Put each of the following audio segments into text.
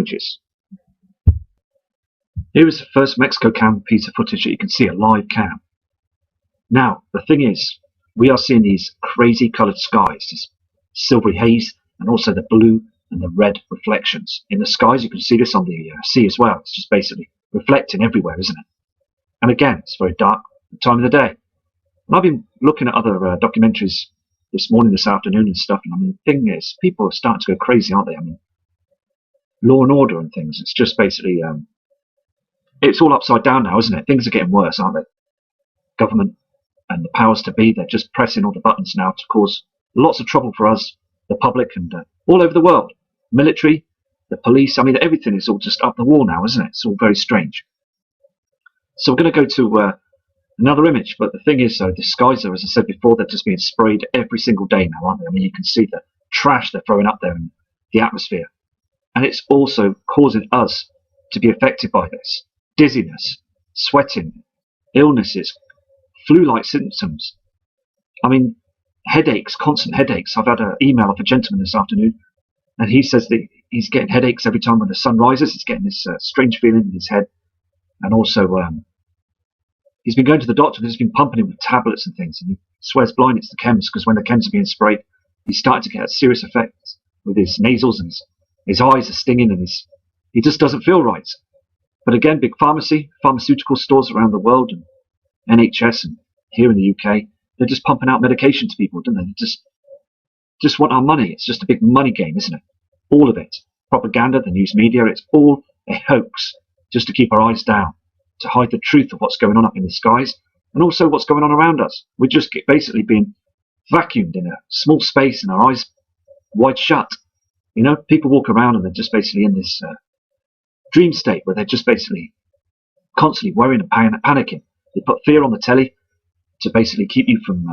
images. Here is the first Mexico cam piece of footage that you can see, a live cam. Now, the thing is, we are seeing these crazy coloured skies, this silvery haze, and also the blue and the red reflections. In the skies, you can see this on the sea as well. It's just basically reflecting everywhere, isn't it? And again, it's very dark time of the day. And I've been looking at other documentaries this morning, this afternoon and stuff, and I mean, the thing is, people are starting to go crazy, aren't they? I mean, law and order and things, it's just basically, it's all upside down now, isn't it? Things are getting worse, aren't they? Government and the powers to be, they're just pressing all the buttons now to cause lots of trouble for us, the public, and all over the world. Military, the police, I mean, everything is all just up the wall now, isn't it? It's all very strange. So we're going to go to another image, but the thing is, the skies are, as I said before, they're just being sprayed every single day now, aren't they? I mean, you can see the trash they're throwing up there in the atmosphere. And it's also causing us to be affected by this. Dizziness, sweating, illnesses, flu-like symptoms. I mean, headaches, constant headaches. I've had an email of a gentleman this afternoon, and he says that he's getting headaches every time when the sun rises. He's getting this strange feeling in his head. And also, he's been going to the doctor because he's been pumping him with tablets and things, and he swears blind it's the chems, because when the chems are being sprayed, he's starting to get a serious effect with his nasals, and his eyes are stinging, and he just doesn't feel right. But again, big pharmaceutical stores around the world, and NHS, and here in the UK, they're just pumping out medication to people, don't they? They just want our money. It's just a big money game, isn't it? All of it. Propaganda, the news media, it's all a hoax just to keep our eyes down, to hide the truth of what's going on up in the skies, and also what's going on around us. We're just basically being vacuumed in a small space and our eyes wide shut. You know, people walk around and they're just basically in this dream state where they're just basically constantly worrying and panicking. They put fear on the telly to basically keep you from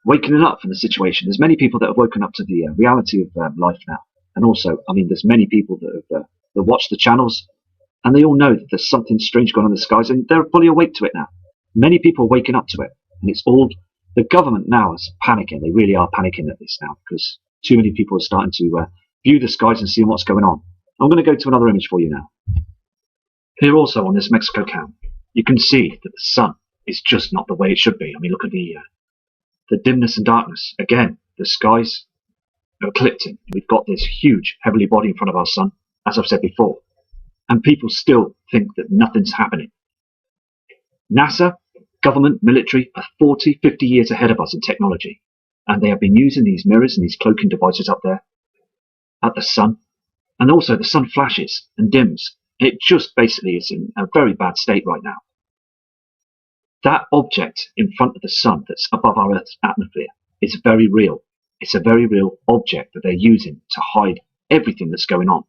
waking up from the situation. There's many people that have woken up to the reality of life now. And also, I mean, there's many people that have that watch the channels, and they all know that there's something strange going on in the skies, and they're fully awake to it now. Many people are waking up to it, and it's all, the government now is panicking. They really are panicking at this now, because too many people are starting to view the skies and see what's going on. I'm going to go to another image for you now. Here also on this Mexico cam, you can see that the sun is just not the way it should be. I mean, look at the dimness and darkness. Again, the skies are eclipsing. We've got this huge heavenly body in front of our sun, as I've said before. And people still think that nothing's happening. NASA, government, military are 40, 50 years ahead of us in technology. And they have been using these mirrors and these cloaking devices up there at the sun. And also the sun flashes and dims. It just basically is in a very bad state right now. That object in front of the sun that's above our Earth's atmosphere is very real. It's a very real object that they're using to hide everything that's going on.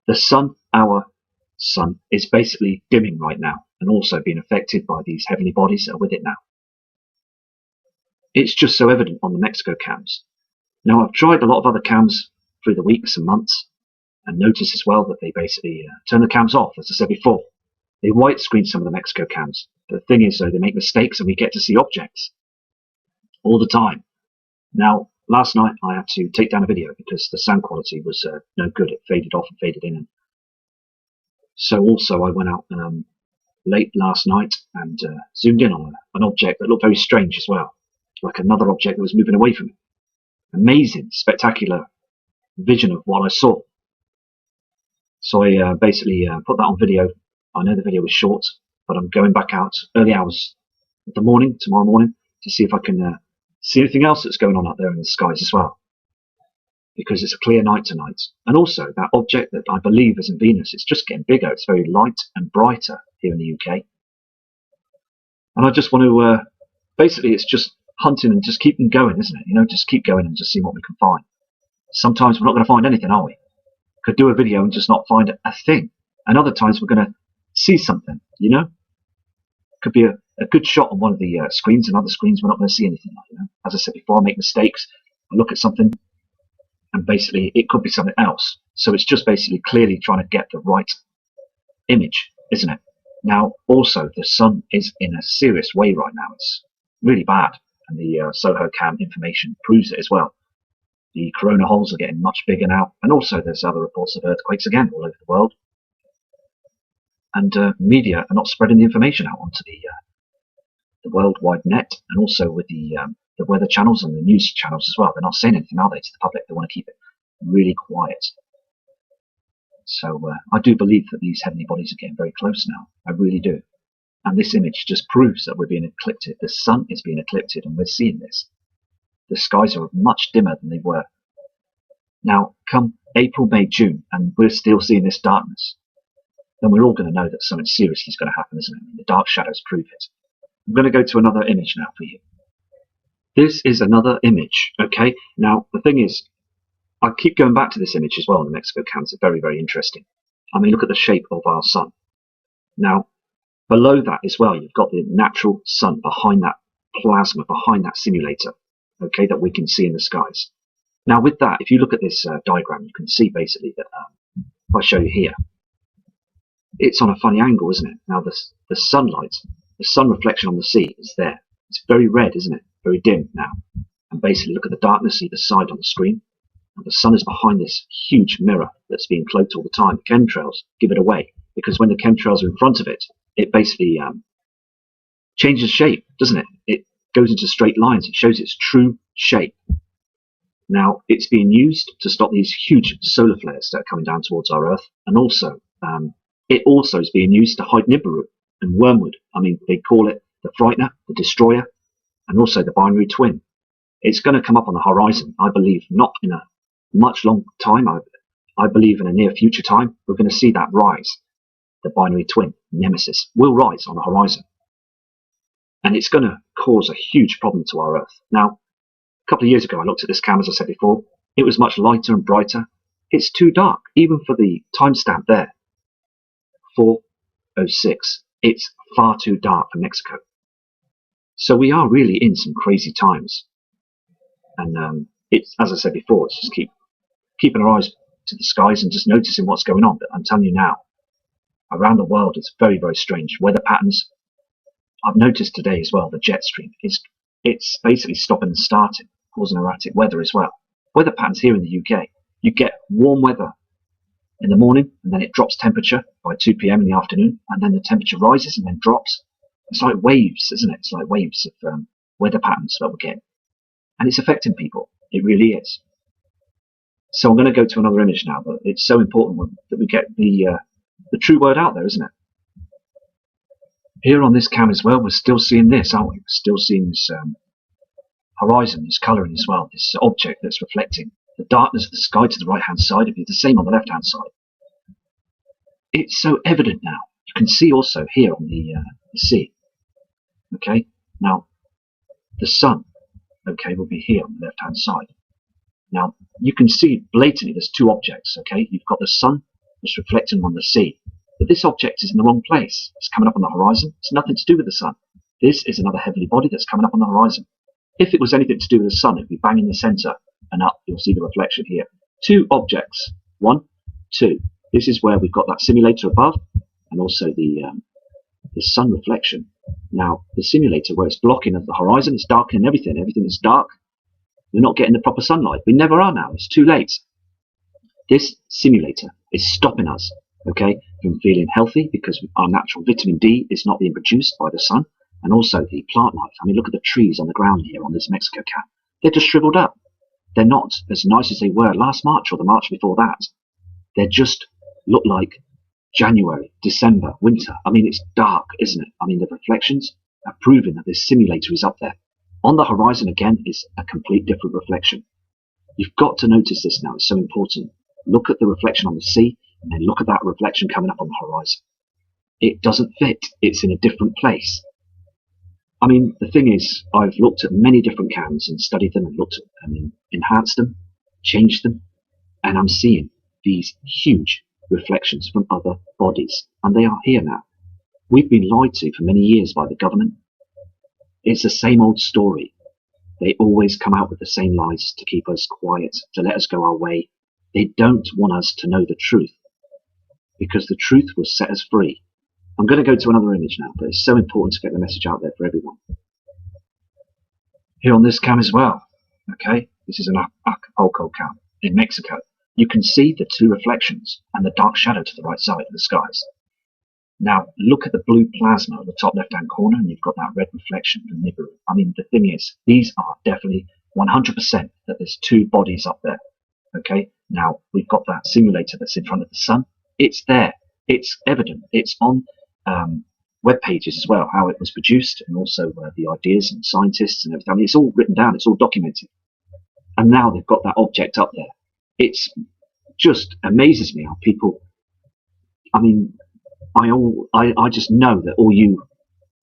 The sun, our sun, is basically dimming right now and also being affected by these heavenly bodies that are with it now. It's just so evident on the Mexico cams. Now, I've tried a lot of other cams through the weeks and months and noticed as well that they basically turn the cams off, as I said before. They white screen some of the Mexico cams. The thing is, though, they make mistakes and we get to see objects all the time. Now, last night I had to take down a video because the sound quality was no good. It faded off and faded in. So also I went out late last night and zoomed in on an object that looked very strange as well. Like another object that was moving away from me. Amazing, spectacular vision of what I saw. So I basically put that on video. I know the video was short, but I'm going back out early hours of the morning, tomorrow morning, to see if I can see anything else that's going on up there in the skies as well. Because it's a clear night tonight. And also, that object that I believe is in Venus, it's just getting bigger. It's very light and brighter here in the UK. And I just want to, basically, it's just hunting and just keeping going, isn't it? You know, just keep going and just see what we can find. Sometimes we're not going to find anything, are we? Could do a video and just not find a thing. And other times we're going to see something, you know? Could be a good shot on one of the screens, and other screens we're not going to see anything like, you know? As I said before, I make mistakes. I look at something, and basically it could be something else. So it's just basically clearly trying to get the right image, isn't it? Now, also, the sun is in a serious way right now. It's really bad, and the Soho Cam information proves it as well. The corona holes are getting much bigger now, and also there's other reports of earthquakes again all over the world. And media are not spreading the information out onto the worldwide net, and also with the weather channels and the news channels as well. They're not saying anything, are they, to the public? They want to keep it really quiet. So I do believe that these heavenly bodies are getting very close now. I really do. And this image just proves that we're being eclipsed. The sun is being eclipsed, and we're seeing this. The skies are much dimmer than they were. Now, come April, May, June, and we're still seeing this darkness, then we're all going to know that something seriously is going to happen, isn't it? The dark shadows prove it. I'm going to go to another image now for you. This is another image, okay? Now, the thing is, I keep going back to this image as well in the Mexico cam. It's very, very interesting. I mean, look at the shape of our sun. Now, below that as well, you've got the natural sun behind that plasma, behind that simulator, okay, that we can see in the skies. Now, with that, if you look at this diagram, you can see basically that, if I show you here, it's on a funny angle, isn't it? Now, the sunlight, the sun reflection on the sea is there. It's very red, isn't it? Very dim now. And basically, look at the darkness either side on the screen. And the sun is behind this huge mirror that's being cloaked all the time. The chemtrails give it away, because when the chemtrails are in front of it, it basically changes shape, doesn't it? It goes into straight lines. It shows its true shape. Now, it's being used to stop these huge solar flares that are coming down towards our Earth, and also it also is being used to hide Nibiru and Wormwood. I mean, they call it the Frightener, the Destroyer, and also the Binary Twin. It's going to come up on the horizon, I believe, not in a much long time. I believe in a near future time, we're going to see that rise. The Binary Twin, Nemesis, will rise on the horizon. And it's going to cause a huge problem to our Earth. Now, a couple of years ago, I looked at this cam, as I said before. It was much lighter and brighter. It's too dark, even for the timestamp there. 4:06. It's far too dark for Mexico. So we are really in some crazy times. And it's, as I said before, it's just keeping our eyes to the skies and just noticing what's going on. But I'm telling you now, around the world, it's very, very strange. Weather patterns, I've noticed today as well, the jet stream, it's basically stopping and starting, causing erratic weather as well. Weather patterns here in the UK, you get warm weather in the morning, and then it drops temperature by 2 p.m. in the afternoon, and then the temperature rises and then drops. It's like waves, isn't it? It's like waves of weather patterns that we're getting. And it's affecting people. It really is. So I'm going to go to another image now, but it's so important that we get the true word out there, isn't it? Here on this cam as well, we're still seeing this, aren't we? We're still seeing this horizon, this colouring as well, this object that's reflecting the darkness of the sky to the right-hand side of you, the same on the left-hand side. It's so evident now. You can see also here on the sea. Okay, now the sun, okay, will be here on the left-hand side. Now you can see blatantly there's two objects. Okay, you've got the sun that's reflecting on the sea. But this object is in the wrong place. It's coming up on the horizon. It's nothing to do with the sun. This is another heavenly body that's coming up on the horizon. If it was anything to do with the sun, it'd be bang in the center and up. You'll see the reflection here. Two objects. 1, 2. This is where we've got that simulator above, and also the sun reflection. Now, the simulator, where it's blocking of the horizon, it's darkening everything. Everything is dark. We're not getting the proper sunlight. We never are now. It's too late. This simulator is stopping us, okay, from feeling healthy, because our natural vitamin D is not being produced by the sun, and also the plant life. I mean, look at the trees on the ground here on this Mexico cam. They're just shriveled up. They're not as nice as they were last March or the March before that. They just look like January, December, winter. I mean, it's dark, isn't it? I mean, the reflections are proving that this simulator is up there. On the horizon again is a complete different reflection. You've got to notice this now. It's so important. Look at the reflection on the sea, and then look at that reflection coming up on the horizon. It doesn't fit. It's in a different place. I mean, the thing is, I've looked at many different cams and studied them and looked at them and enhanced them, changed them, and I'm seeing these huge reflections from other bodies. And they are here now. We've been lied to for many years by the government. It's the same old story. They always come out with the same lies to keep us quiet, to let us go our way. They don't want us to know the truth, because the truth will set us free. I'm going to go to another image now, but it's so important to get the message out there for everyone. Here on this cam as well, okay? This is an Acapulco camp in Mexico. You can see the two reflections and the dark shadow to the right side of the skies. Now, look at the blue plasma at the top left-hand corner, and you've got that red reflection from Nibiru. I mean, the thing is, these are definitely 100% that there's two bodies up there. Okay, now we've got that simulator that's in front of the sun. It's there. It's evident. It's on web pages as well, how it was produced, and also the ideas and scientists and everything. I mean, it's all written down. It's all documented. And now they've got that object up there. It's just amazes me how people, I mean, I just know that all you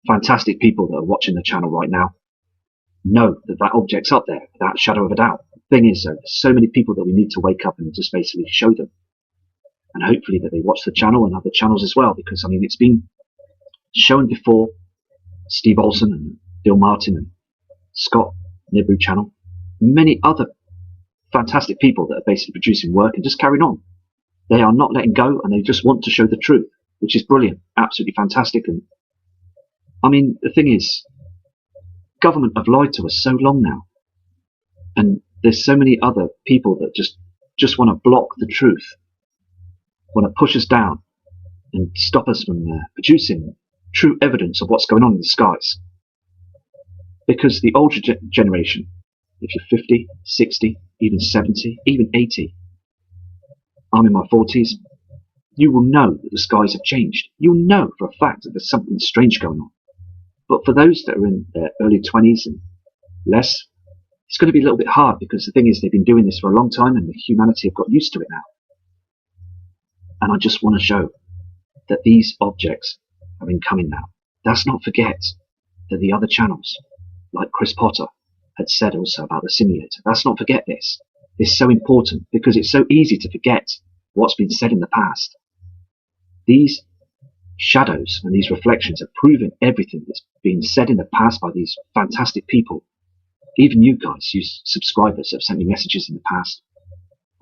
fantastic people that are watching the channel right now know that that object's up there, without a shadow of a doubt. The thing is, there's so many people that we need to wake up and just basically show them. And hopefully that they watch the channel and other channels as well, because, I mean, it's been shown before. Steve Olsen and Bill Martin and Scott, Nibiru channel, many other fantastic people that are basically producing work and just carrying on. They are not letting go, and they just want to show the truth, which is brilliant, absolutely fantastic. And I mean, the thing is, government have lied to us so long now, and there's so many other people that just want to block the truth, want to push us down and stop us from producing true evidence of what's going on in the skies. Because the older generation, if you're 50, 60, even 70, even 80, I'm in my 40s, you will know that the skies have changed. You'll know for a fact that there's something strange going on. But for those that are in their early 20s and less, it's going to be a little bit hard, because the thing is, they've been doing this for a long time and the humanity have got used to it now. And I just want to show that these objects have been coming now. Let's not forget that the other channels, like Chris Potter, had said also about the simulator. Let's not forget this. It's so important, because it's so easy to forget what's been said in the past. These shadows and these reflections have proven everything that's been said in the past by these fantastic people. Even you guys, you subscribers, have sent me messages in the past.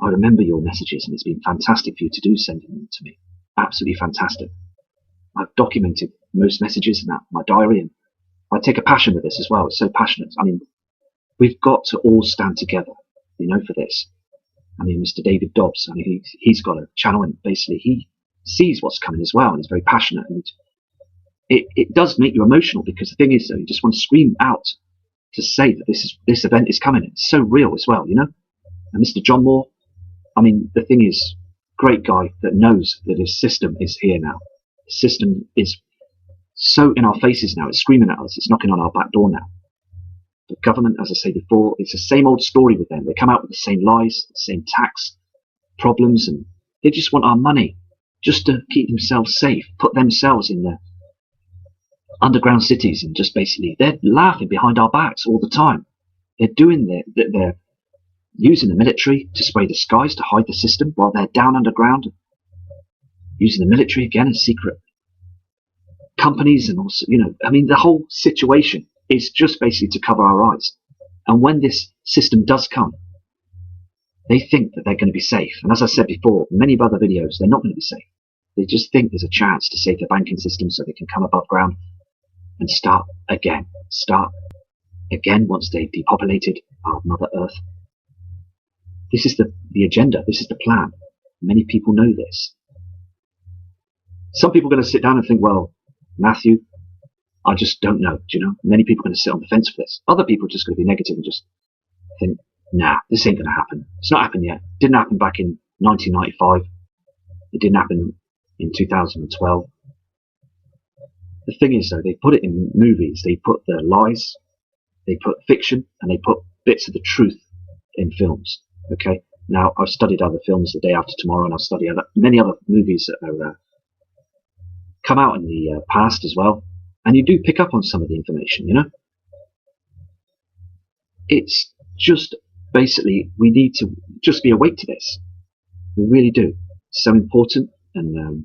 I remember your messages, and it's been fantastic for you to do sending them to me. Absolutely fantastic. I've documented most messages in that, my diary, and I take a passion with this as well. It's so passionate. I mean, we've got to all stand together, for this. I mean, Mr. David Dobbs, I mean, he's got a channel, and basically he sees what's coming as well, and he's very passionate. And it does make you emotional, because the thing is, though, you just want to scream out to say that this event is coming. It's so real as well, And Mr. John Moore, I mean, the thing is, great guy that knows that his system is here now. The system is so in our faces now. It's screaming at us. It's knocking on our back door now. The government, as I say before, it's the same old story with them. They come out with the same lies, the same tax problems, and they just want our money just to keep themselves safe, put themselves in their underground cities, and just basically, they're laughing behind our backs all the time. They're using the military to spray the skies to hide the system while they're down underground, using the military again as secret companies, and also, I mean, the whole situation is just basically to cover our eyes. And when this system does come, they think that they're going to be safe. And as I said before, many of other videos, they're not going to be safe. They just think there's a chance to save the banking system so they can come above ground and start again once they've depopulated our Mother Earth. This is the agenda. This is the plan. Many people know this. Some people are going to sit down and think, well, Matthew, I just don't know. Many people are going to sit on the fence for this. Other people are just going to be negative and just think, nah, this ain't going to happen. It's not happened yet. It didn't happen back in 1995. It didn't happen in 2012. The thing is, though, they put it in movies. They put the lies, they put fiction, and they put bits of the truth in films. Okay. Now, I've studied other films, The Day After Tomorrow, and I've studied many other movies that are come out in the past as well. And you do pick up on some of the information, It's just basically, we need to just be awake to this. We really do. It's so important, and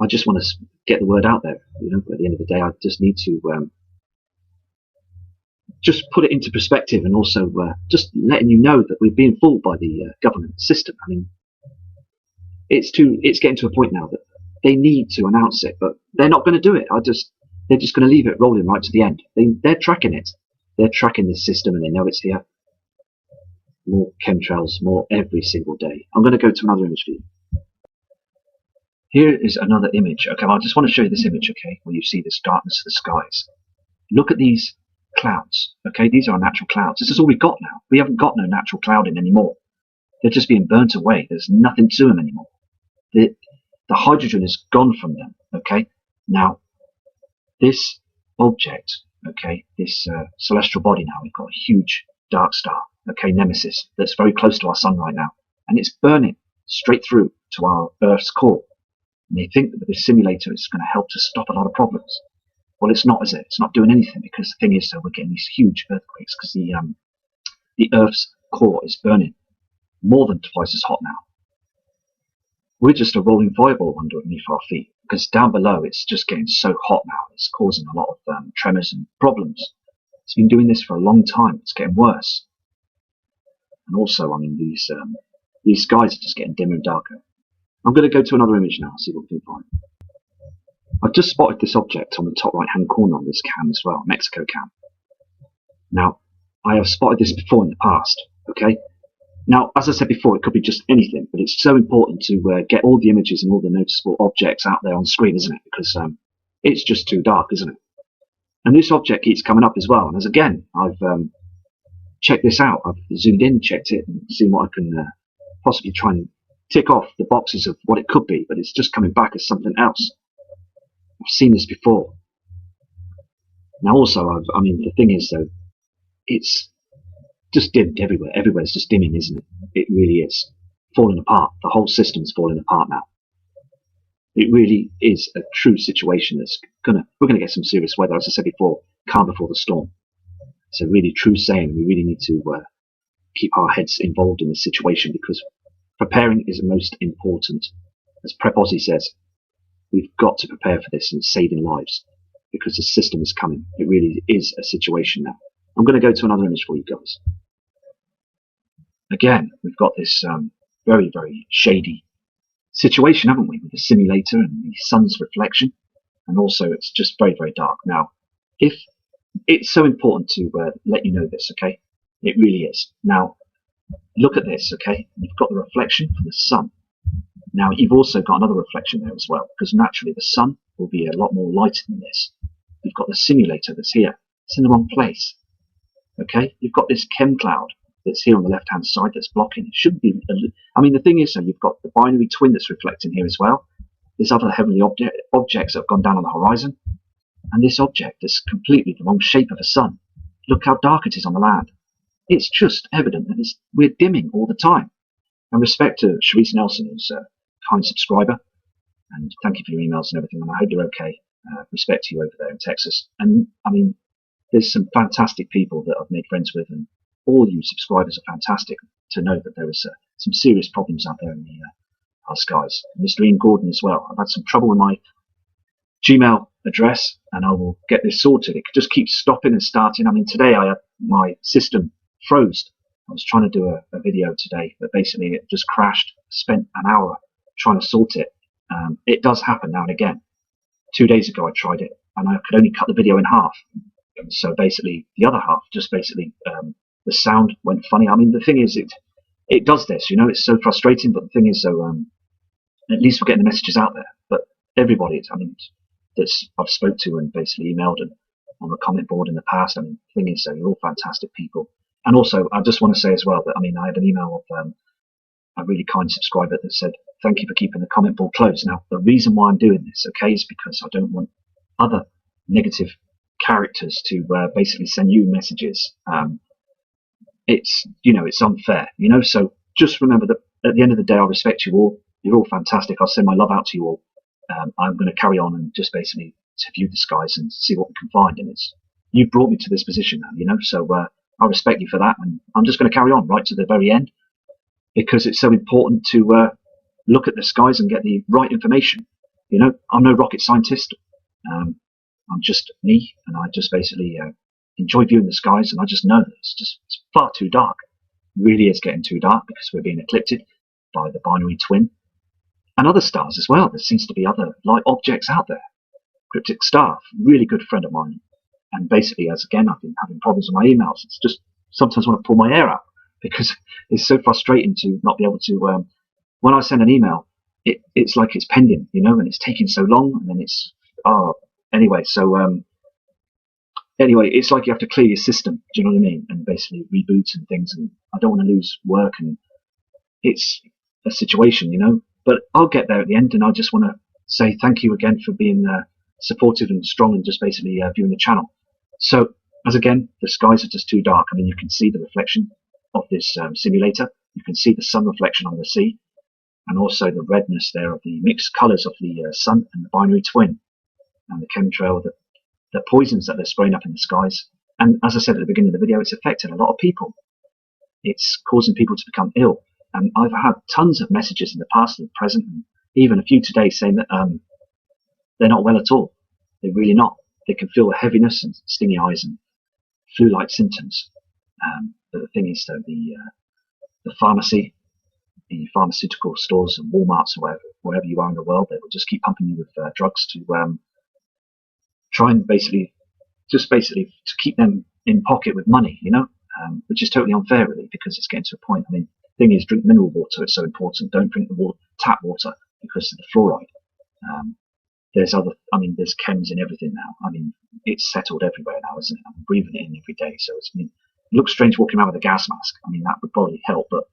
I just want to get the word out there. At the end of the day, I just need to just put it into perspective, and also just letting you know that we're being fooled by the government system. I mean, it's getting to a point now that they need to announce it, but they're not going to do it. They're just going to leave it rolling right to the end. They're tracking it. They're tracking the system, and they know it's here. More chemtrails, more every single day. I'm going to go to another image for you. Here is another image. Okay, I just want to show you this image, okay, where you see this darkness of the skies. Look at these clouds, okay? These are natural clouds. This is all we've got now. We haven't got no natural clouding anymore. They're just being burnt away. There's nothing to them anymore. The hydrogen is gone from them, okay? Now, this object, okay, this celestial body now, we've got a huge dark star, okay, Nemesis, that's very close to our sun right now. And it's burning straight through to our Earth's core. And they think that with this simulator it's going to help to stop a lot of problems. Well, it's not, is it? It's not doing anything, because the thing is, so we're getting these huge earthquakes because the Earth's core is burning more than twice as hot now. We're just a rolling fireball underneath our feet, because down below it's just getting so hot now. It's causing a lot of tremors and problems. It's been doing this for a long time. It's getting worse. And also, I mean, these skies are just getting dimmer and darker. I'm going to go to another image now, see what we can find. I've just spotted this object on the top right-hand corner on this cam as well, Mexico cam. Now, I have spotted this before in the past, okay? Now, as I said before, it could be just anything, but it's so important to get all the images and all the noticeable objects out there on screen, isn't it? Because it's just too dark, isn't it? And this object keeps coming up as well. And as again, I've checked this out. I've zoomed in, checked it, and seen what I can possibly try and tick off the boxes of what it could be, but it's just coming back as something else. I've seen this before. Now also, I mean, the thing is though, it's just dimmed everywhere. Everywhere's just dimming, isn't it? It really is. Falling apart. The whole system's falling apart now. It really is a true situation that's we're gonna get some serious weather. As I said before, calm before the storm. It's a really true saying. We really need to keep our heads involved in this situation, because preparing is most important. As Prep Aussie says, we've got to prepare for this and saving lives, because the system is coming. It really is a situation now. I'm going to go to another image for you guys. Again, we've got this very, very shady situation, haven't we, with the simulator and the sun's reflection, and also it's just very, very dark. Now, if it's so important to let you know this, okay? It really is. Now, look at this, okay? You've got the reflection from the sun. Now, you've also got another reflection there as well, because naturally the sun will be a lot more lighter than this. You've got the simulator that's here. It's in the wrong place. Okay? You've got this chem cloud that's here on the left-hand side that's blocking. It shouldn't be. I mean, the thing is, so you've got the binary twin that's reflecting here as well. There's other heavenly objects that have gone down on the horizon. And this object is completely the wrong shape of a sun. Look how dark it is on the land. It's just evident that we're dimming all the time. And respect to Sharice Nelson, who's a kind subscriber, and thank you for your emails and everything, and I hope you're okay. Respect to you over there in Texas. And I mean, there's some fantastic people that I've made friends with, and all you subscribers are fantastic to know that there is some serious problems out there in our skies. Mr. Ian Gordon as well. I've had some trouble with my Gmail address, and I will get this sorted. It just keeps stopping and starting. I mean, today my system froze. I was trying to do a video today, but basically it just crashed. Spent an hour trying to sort it. It does happen now and again. 2 days ago I tried it, and I could only cut the video in half. So basically the other half, just basically the sound went funny. I mean, the thing is, it does this, you know, it's so frustrating, but the thing is, so at least we're getting the messages out there. But everybody, I mean, that I've spoke to and basically emailed and on the comment board in the past, I mean, the thing is, so you're all fantastic people. And also, I just want to say as well that, I mean, I had an email of a really kind subscriber that said, thank you for keeping the comment board closed. Now, the reason why I'm doing this, okay, is because I don't want other negative characters to basically send you messages. It's, you know, it's unfair, you know, so just remember that at the end of the day, I respect you all. You're all fantastic. I'll send my love out to you all. I'm going to carry on and just basically to view the skies and see what we can find. And you brought me to this position now, you know, so I respect you for that. And I'm just going to carry on right to the very end, because it's so important to look at the skies and get the right information. You know, I'm no rocket scientist. I'm just me, and I just basically enjoy viewing the skies, and I just know that it's far too dark. It really is getting too dark, because we're being eclipsed by the binary twin and other stars as well. There seems to be other light objects out there. Cryptic Star, really good friend of mine, and basically, as again, I've been having problems with my emails. It's just sometimes I want to pull my hair out, because it's so frustrating to not be able to. When I send an email, it's like it's pending, and it's taking so long, and then it's anyway. So anyway, it's like you have to clear your system. Do you know what I mean? And basically reboot and things. And I don't want to lose work, and it's a situation, But I'll get there at the end, and I just want to say thank you again for being supportive and strong, and just basically viewing the channel. So, as again, the skies are just too dark. I mean, you can see the reflection of this simulator. You can see the sun reflection on the sea, and also the redness there of the mixed colours of the sun and the binary twin, and the chemtrail, the poisons that they're spraying up in the skies. And as I said at the beginning of the video, it's affected a lot of people. It's causing people to become ill. And I've had tons of messages in the past and the present, and even a few today, saying that they're not well at all. They're really not. They can feel heaviness and stingy eyes and flu-like symptoms. But the thing is, though, the pharmaceutical stores and Walmarts or wherever you are in the world, they will just keep pumping you with drugs to try and basically to keep them in pocket with money, which is totally unfair, really, because it's getting to a point. I mean, the thing is, drink mineral water. It's so important. Don't drink tap water because of the fluoride. There's chems in everything now. I mean, it's settled everywhere now, isn't it? I'm breathing it in every day, so it looks strange walking around with a gas mask. I mean, that would probably help, but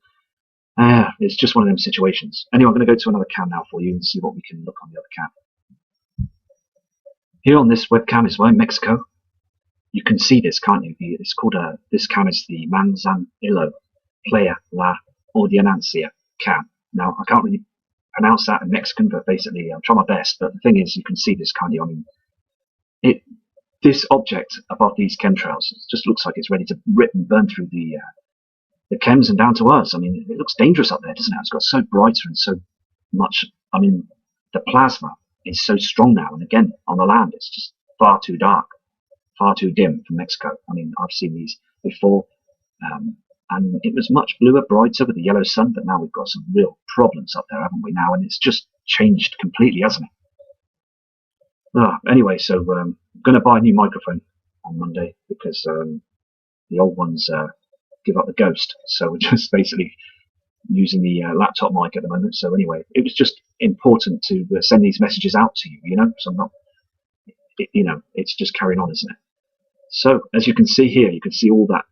it's just one of them situations. Anyway, I'm going to go to another cam now for you and see what we can look on the other cam. Here on this webcam as well in Mexico, you can see this, can't you? It's called this cam is the Manzanillo Playa La Ordinancia cam. Now, I can't really pronounce that in Mexican, but basically I'll try my best. But the thing is, you can see this, can't you? I mean, this object above these chemtrails just looks like it's ready to rip and burn through the chems and down to us. I mean, it looks dangerous up there, doesn't it? It's got so brighter and so much. I mean, the plasma is so strong now. And again, on the land, it's just far too dark, far too dim for Mexico. I mean, I've seen these before. And it was much bluer, brighter with the yellow sun, but now we've got some real problems up there, haven't we now? And it's just changed completely, hasn't it? Anyway, so I'm going to buy a new microphone on Monday because the old ones give up the ghost. So we're just basically using the laptop mic at the moment. So anyway, it was just important to send these messages out to you, So I'm not, it's just carrying on, isn't it? So as you can see here, you can see all that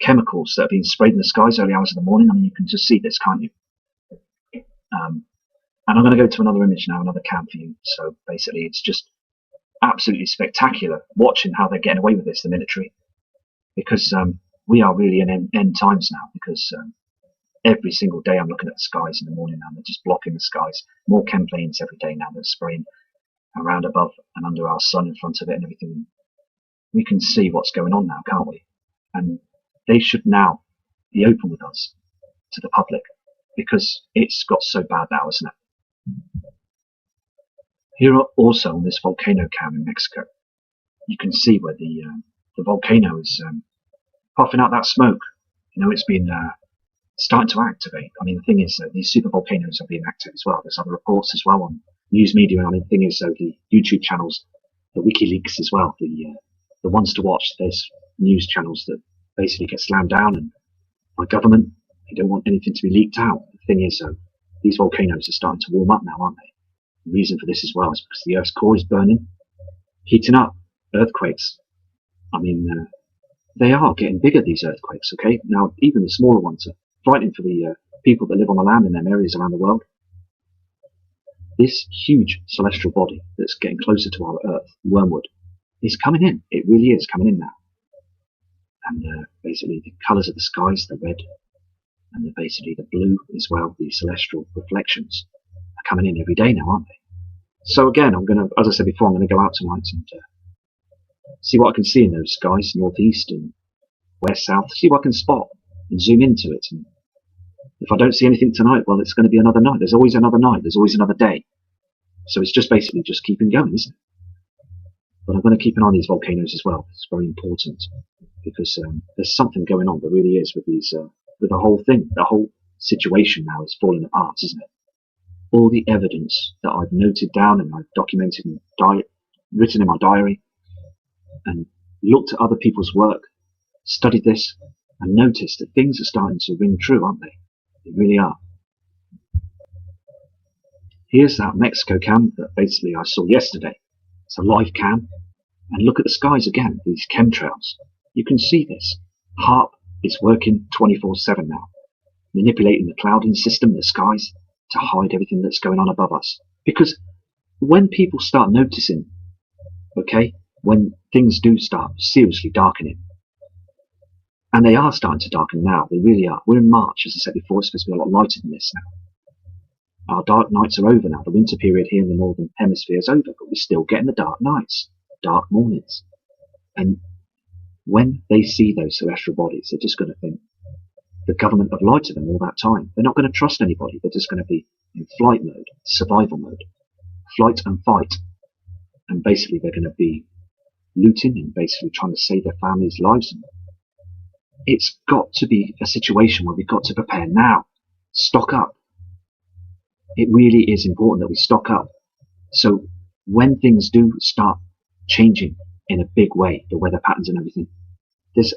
chemicals that have been sprayed in the skies early hours of the morning. I mean, you can just see this, can't you? And I'm going to go to another image now, another cam for you. So basically, it's just absolutely spectacular watching how they're getting away with this, the military, because we are really in end times now. Because every single day I'm looking at the skies in the morning now, they're just blocking the skies. More chem planes every day now. They're spraying around above and under our sun, in front of it, and everything. We can see what's going on now, can't we? And they should now be open with us to the public, because it's got so bad now, isn't it? Here also on this volcano cam in Mexico, you can see where the volcano is puffing out that smoke. It's been starting to activate. I mean, the thing is, these super volcanoes are being active as well. There's other reports as well on news media. I mean, the thing is, the YouTube channels, the WikiLeaks as well, the ones to watch. There's news channels that basically get slammed down, and by government, they don't want anything to be leaked out. The thing is, these volcanoes are starting to warm up now, aren't they? The reason for this as well is because the Earth's core is burning, heating up, earthquakes. I mean, they are getting bigger, these earthquakes, okay? Now, even the smaller ones are frightening for the people that live on the land in them areas around the world. This huge celestial body that's getting closer to our Earth, wormwood, is coming in. It really is coming in now. And basically the colours of the skies, the red, and basically the blue as well, the celestial reflections are coming in every day now, aren't they? So again, I'm going to, as I said before, I'm going to go out tonight and see what I can see in those skies, northeast and west, south, see what I can spot and zoom into it. And if I don't see anything tonight, well, it's going to be another night. There's always another night. There's always another day. So it's just basically just keeping going, isn't it? But I'm going to keep an eye on these volcanoes as well. It's very important because there's something going on. There really is with these, with the whole thing. The whole situation now is falling apart, isn't it? All the evidence that I've noted down and I've documented and written in my diary and looked at other people's work, studied this, and notice that things are starting to ring true, aren't they? They really are. Here's that Mexico cam that basically I saw yesterday. It's a live cam. And look at the skies again, these chemtrails. You can see this. HARP is working 24/7 now, manipulating the clouding system in the skies to hide everything that's going on above us. Because when people start noticing, okay, when things do start seriously darkening, and they are starting to darken now, they really are. We're in March, as I said before, it's supposed to be a lot lighter than this now. Our dark nights are over now. The winter period here in the northern hemisphere is over, but we're still getting the dark nights, dark mornings. And when they see those celestial bodies, they're just going to think the government have lied to them all that time. They're not going to trust anybody. They're just going to be in flight mode, survival mode, flight and fight. And basically they're going to be looting and basically trying to save their families' lives. And it's got to be a situation where we've got to prepare now. Stock up. It really is important that we stock up. So when things do start changing in a big way, the weather patterns and everything, there's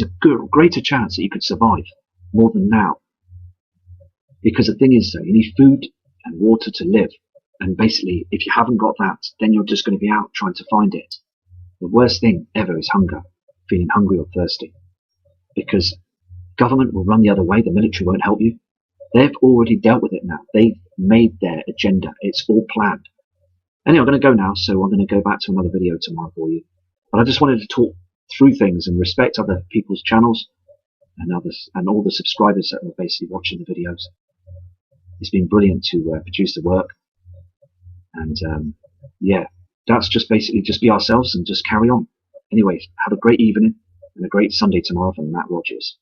a greater chance that you could survive more than now. Because the thing is, though, you need food and water to live. And basically, if you haven't got that, then you're just going to be out trying to find it. The worst thing ever is hunger, feeling hungry or thirsty. Because government will run the other way, the military won't help you. They've already dealt with it now. They've made their agenda. It's all planned. Anyway, I'm going to go now, so I'm going to go back to another video tomorrow for you. But I just wanted to talk through things and respect other people's channels and others and all the subscribers that are basically watching the videos. It's been brilliant to produce the work. And yeah, that's just basically just be ourselves and just carry on. Anyway, have a great evening and a great Sunday tomorrow from Matt Rogers.